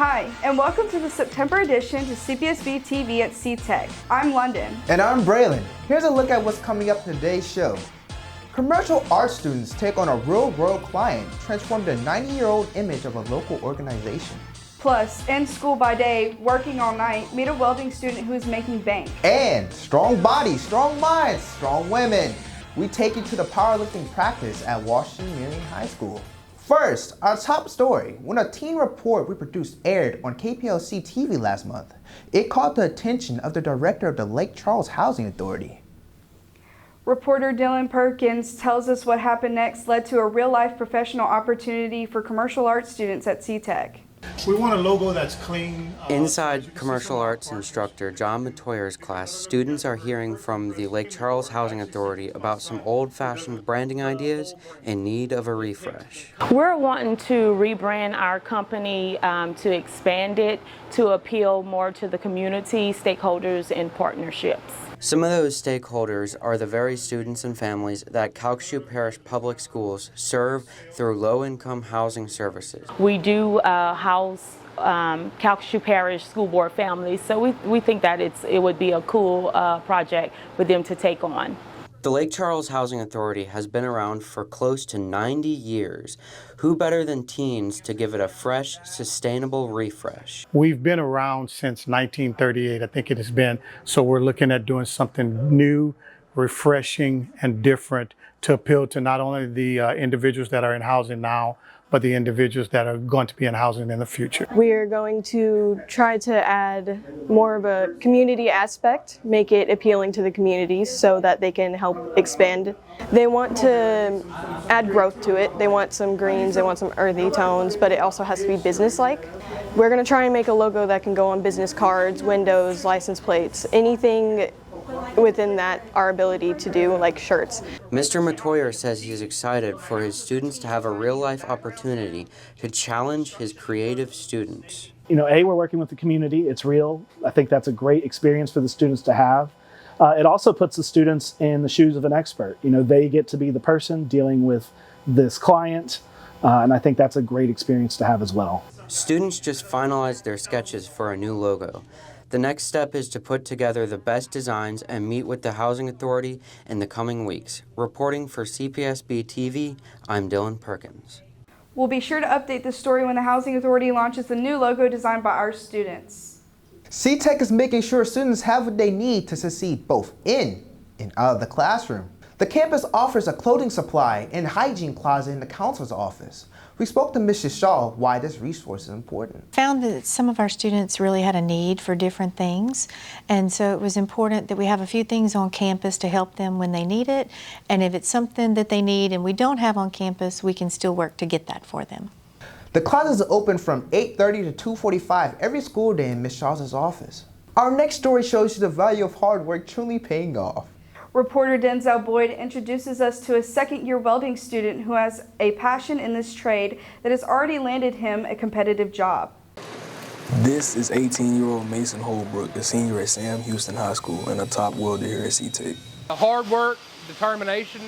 Hi, and welcome to the September edition to CPSB-TV at CTEC. I'm London. And I'm Braylon. Here's a look at what's coming up in today's show. Commercial arts students take on a real-world client, transform the 90-year-old image of a local organization. Plus, in school by day, working all night, meet a welding student who is making bank. And strong bodies, strong minds, strong women. We take you to the powerlifting practice at Washington Marion High School. First, our top story. When a teen report we produced aired on Calcasieu-TV last month, it caught the attention of the director of the Lake Charles Housing Authority. Reporter Dylan Perkins tells us what happened next led to a real-life professional opportunity for commercial arts students at CTEC. We want a logo that's clean. Inside commercial arts instructor John Matoyer's class, students are hearing from the Lake Charles Housing Authority about some old-fashioned branding ideas in need of a refresh. We're wanting to rebrand our company to expand it, to appeal more to the community, stakeholders, and partnerships. Some of those stakeholders are the very students and families that Calcasieu Parish Public Schools serve through low-income housing services. We do house Calcasieu Parish School Board families, so we think that it would be a cool project for them to take on. The Lake Charles Housing Authority has been around for close to 90 years. Who better than teens to give it a fresh, sustainable refresh? We've been around since 1938, I think it has been, so we're looking at doing something new, refreshing, and different to appeal to not only the individuals that are in housing now, but the individuals that are going to be in housing in the future. We are going to try to add more of a community aspect, make it appealing to the communities so that they can help expand. They want to add growth to it. They want some greens, they want some earthy tones, but it also has to be business-like. We're going to try and make a logo that can go on business cards, windows, license plates, anything within that, our ability to do, like shirts. Mr. Matoyer says he's excited for his students to have a real-life opportunity to challenge his creative students. You know, we're working with the community. It's real. I think that's a great experience for the students to have. It also puts the students in the shoes of an expert. You know, they get to be the person dealing with this client, and I think that's a great experience to have as well. Students just finalized their sketches for a new logo. The next step is to put together the best designs and meet with the Housing Authority in the coming weeks. Reporting for CPSB-TV, I'm Dylan Perkins. We'll be sure to update this story when the Housing Authority launches the new logo designed by our students. CTEC is making sure students have what they need to succeed both in and out of the classroom. The campus offers a clothing supply and hygiene closet in the counselor's office. We spoke to Mrs. Shaw why this resource is important. Found that some of our students really had a need for different things, and so it was important that we have a few things on campus to help them when they need it, and if it's something that they need and we don't have on campus, we can still work to get that for them. The closet is open from 8:30 to 2:45 every school day in Ms. Shaw's office. Our next story shows you the value of hard work truly paying off. Reporter Denzel Boyd introduces us to a second-year welding student who has a passion in this trade that has already landed him a competitive job. This is 18-year-old Mason Holbrook, a senior at Sam Houston High School and a top welder here at CTEC. Hard work, determination.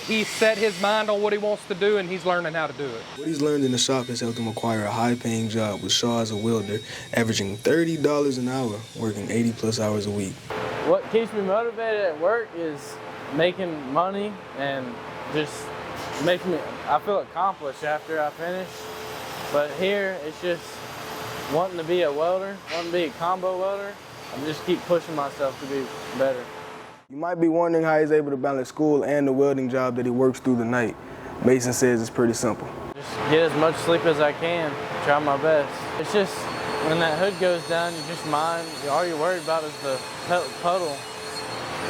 He set his mind on what he wants to do, and he's learning how to do it. What he's learned in the shop has helped him acquire a high-paying job with Shaw as a welder, averaging $30 an hour, working 80-plus hours a week. What keeps me motivated at work is making money and just makes me, I feel accomplished after I finish. But here, it's just wanting to be a welder, wanting to be a combo welder, and just keep pushing myself to be better. You might be wondering how he's able to balance school and the welding job that he works through the night. Mason says it's pretty simple. Just get as much sleep as I can, try my best. It's just, when that hood goes down, you just mind, all you're worried about is the puddle,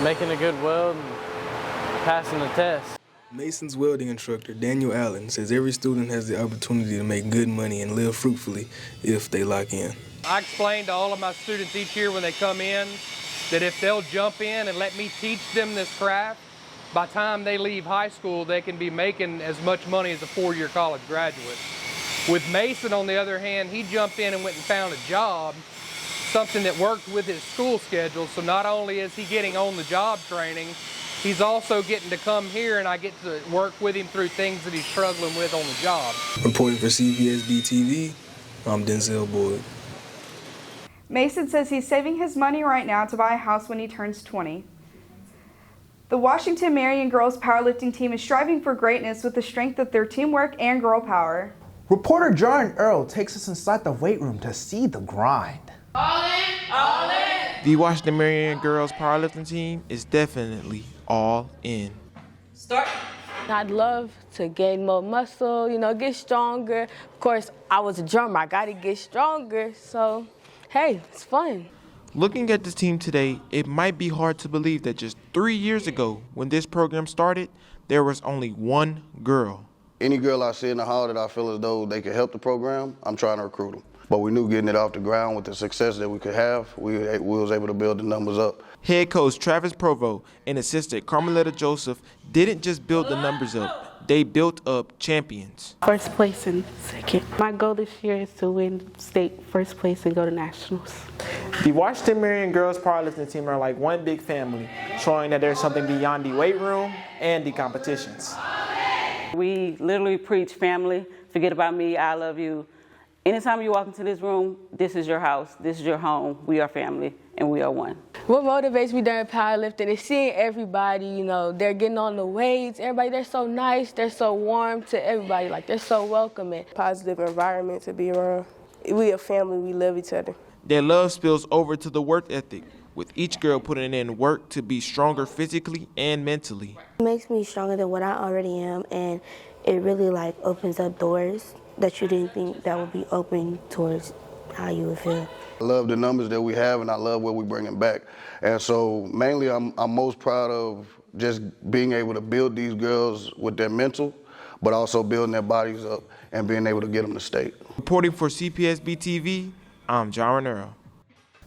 making a good weld and passing the test. Mason's welding instructor, Daniel Allen, says every student has the opportunity to make good money and live fruitfully if they lock in. I explain to all of my students each year when they come in that if they'll jump in and let me teach them this craft, by the time they leave high school, they can be making as much money as a four-year college graduate. With Mason, on the other hand, he jumped in and went and found a job, something that worked with his school schedule. So not only is he getting on-the-job training, he's also getting to come here and I get to work with him through things that he's struggling with on the job. Reporting for CPSB-TV, I'm Denzel Boyd. Mason says he's saving his money right now to buy a house when he turns 20. The Washington Marion girls powerlifting team is striving for greatness with the strength of their teamwork and girl power. Reporter Jordan Earl takes us inside the weight room to see the grind. All in, all in. The Washington Marion girls powerlifting team is definitely all in. Start. I'd love to gain more muscle, get stronger. Of course, I was a drummer. I got to get stronger. So, hey, it's fun. Looking at this team today, it might be hard to believe that just 3 years ago, when this program started, there was only one girl. Any girl I see in the hall that I feel as though they could help the program, I'm trying to recruit them. But we knew getting it off the ground with the success that we could have, we was able to build the numbers up. Head coach Travis Provo and assistant Carmelita Joseph didn't just build the numbers up, they built up champions. First place and second. My goal this year is to win state first place and go to nationals. The Washington Marion girls powerlifting team are like one big family, showing that there's something beyond the weight room and the competitions. We literally preach family, forget about me, I love you. Anytime you walk into this room, this is your house, this is your home, we are family, and we are one. What motivates me during powerlifting is seeing everybody, they're getting on the weights, everybody, they're so nice, they're so warm to everybody, like they're so welcoming. Positive environment to be around. We a family, we love each other. Their love spills over to the work ethic, with each girl putting in work to be stronger physically and mentally. It makes me stronger than what I already am, and it really opens up doors that you didn't think that would be open towards how you would feel. I love the numbers that we have, and I love what we're bringing back. And so mainly I'm most proud of just being able to build these girls with their mental, but also building their bodies up and being able to get them to state. Reporting for CPSB-TV, I'm Jordan Earl.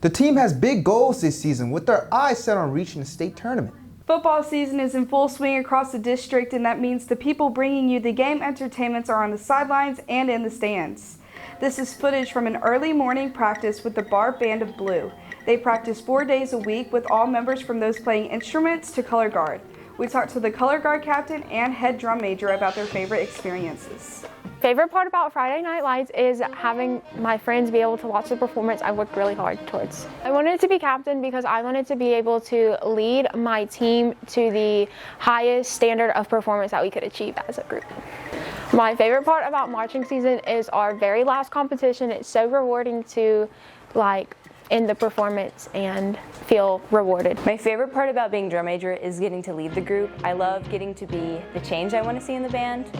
The team has big goals this season with their eyes set on reaching the state tournament. Football season is in full swing across the district, and that means the people bringing you the game entertainments are on the sidelines and in the stands. This is footage from an early morning practice with the Barbe Band of Blue. They practice 4 days a week with all members from those playing instruments to color guard. We talked to the color guard captain and head drum major about their favorite experiences. Favorite part about Friday Night Lights is having my friends be able to watch the performance I worked really hard towards. I wanted to be captain because I wanted to be able to lead my team to the highest standard of performance that we could achieve as a group. My favorite part about marching season is our very last competition. It's so rewarding to end the performance and feel rewarded. My favorite part about being drum major is getting to lead the group. I love getting to be the change I want to see in the band.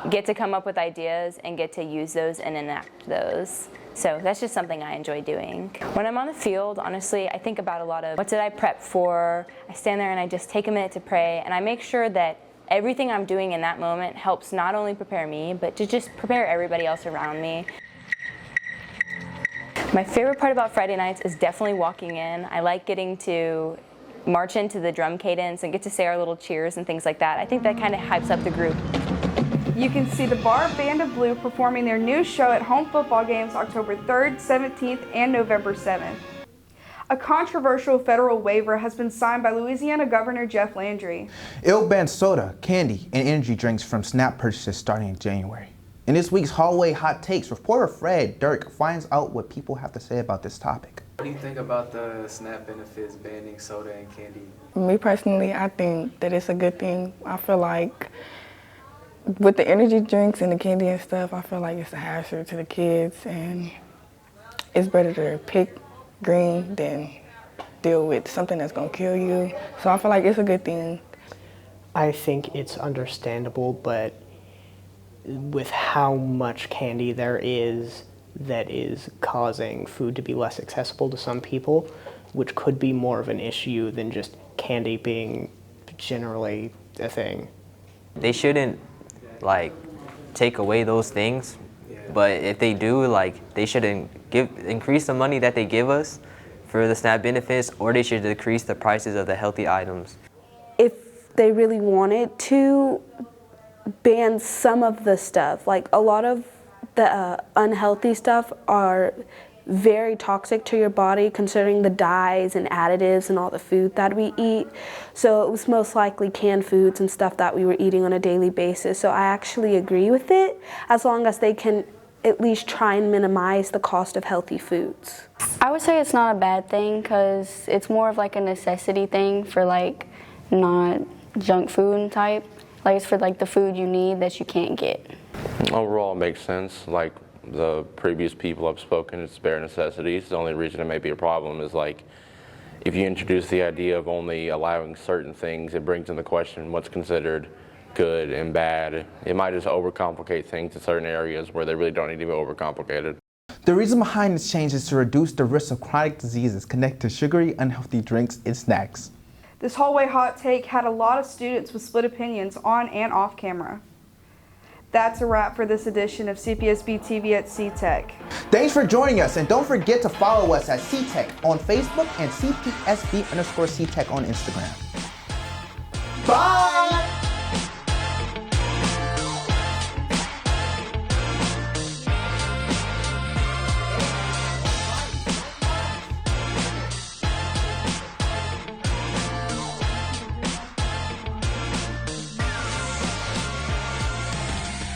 Get to come up with ideas and get to use those and enact those. So that's just something I enjoy doing. When I'm on the field, honestly, I think about a lot of what did I prep for? I stand there and I just take a minute to pray, and I make sure that everything I'm doing in that moment helps not only prepare me, but to just prepare everybody else around me. My favorite part about Friday nights is definitely walking in. I like getting to march into the drum cadence and get to say our little cheers and things like that. I think that kind of hypes up the group. You can see the Barbe Band of Blue performing their new show at home football games October 3rd, 17th, and November 7th. A controversial federal waiver has been signed by Louisiana Governor Jeff Landry. It'll ban soda, candy, and energy drinks from SNAP purchases starting in January. In this week's Hallway Hot Takes, reporter Fred Dirk finds out what people have to say about this topic. What do you think about the SNAP benefits banning soda and candy? Me personally, I think that it's a good thing. I feel like with the energy drinks and the candy and stuff, I feel like it's a hazard to the kids, and it's better to pick green than deal with something that's gonna kill you. So I feel like it's a good thing. I think it's understandable, but with how much candy there is that is causing food to be less accessible to some people, which could be more of an issue than just candy being generally a thing. They shouldn't take away those things, but if they do, they shouldn't increase the money that they give us for the SNAP benefits, or they should decrease the prices of the healthy items. If they really wanted to ban some of the stuff, a lot of the unhealthy stuff are very toxic to your body, considering the dyes and additives and all the food that we eat. So it was most likely canned foods and stuff that we were eating on a daily basis. So I actually agree with it, as long as they can at least try and minimize the cost of healthy foods. I would say it's not a bad thing because it's more of like a necessity thing for like not junk food type. Like it's for like the food you need that you can't get. Overall, it makes sense. Like the previous people have spoken, it's bare necessities. The only reason it may be a problem is like if you introduce the idea of only allowing certain things, it brings into question what's considered good and bad. It might just overcomplicate things in certain areas where they really don't need to be overcomplicated. The reason behind this change is to reduce the risk of chronic diseases connected to sugary, unhealthy drinks and snacks. This hallway hot take had a lot of students with split opinions on and off camera. That's a wrap for this edition of CPSB-TV at CTEC. Thanks for joining us, and don't forget to follow us at CTEC on Facebook and CPSB_CTEC on Instagram. Bye!